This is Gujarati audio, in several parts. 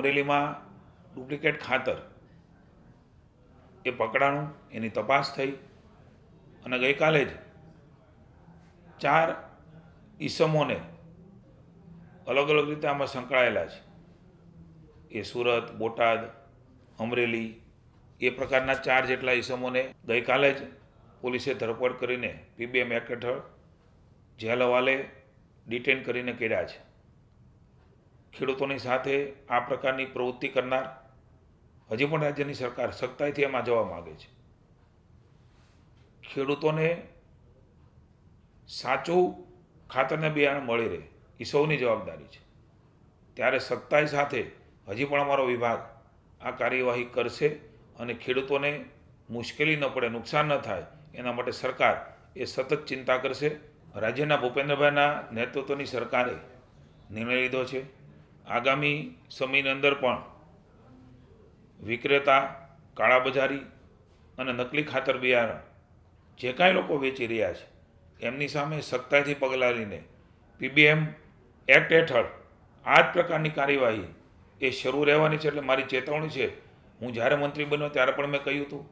અમરેલીમાં ડુપ્લિકેટ ખાતર એ પકડાણું, એની તપાસ થઈ અને ગઈકાલે જ 4 ઈસમોને અલગ અલગ રીતે આમાં સંકળાયેલા છે. એ સુરત, બોટાદ, અમરેલી એ પ્રકારના 4 જેટલા ઈસમોને ગઈકાલે જ પોલીસે ધરપકડ કરીને PBM એક્ટ હેઠળ જેલ હવાલે ડિટેન કરીને કર્યા છે. ખેડૂતોની સાથે આ પ્રકારની પ્રવૃત્તિ કરનાર હજી પણ રાજ્યની સરકાર સખ્તાઈથી એમાં જવા માગે છે. ખેડૂતોને સાચું ખાતરને બિયારણ મળી રહે એ સૌની જવાબદારી છે. ત્યારે સખ્તાઈ સાથે હજી પણ અમારો વિભાગ આ કાર્યવાહી કરશે અને ખેડૂતોને મુશ્કેલી ન પડે, નુકસાન ન થાય એના માટે સરકાર એ સતત ચિંતા કરશે. રાજ્યના ભૂપેન્દ્રભાઈના નેતૃત્વની સરકારે નિર્ણય લીધો છે આગામી સમયની અંદર પણ વિક્રેતા, કાળાબજારી અને નકલી ખાતર બિયારણ જે કાંઈ લોકો વેચી રહ્યા છે એમની સામે સખ્તાઈથી પગલાં લઈને PBM એક્ટ હેઠળ આ જ પ્રકારની કાર્યવાહી એ શરૂ રહેવાની છે. એટલે મારી ચેતવણી છે. હું જ્યારે મંત્રી બન્યો ત્યારે પણ મેં કહ્યું હતું,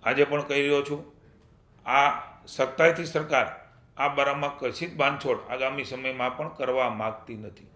આજે પણ કહી રહ્યો છું, આ સખ્તાઈથી સરકાર આ બારામાં કશી જ બાંધછોડ આગામી સમયમાં પણ કરવા માગતી નથી.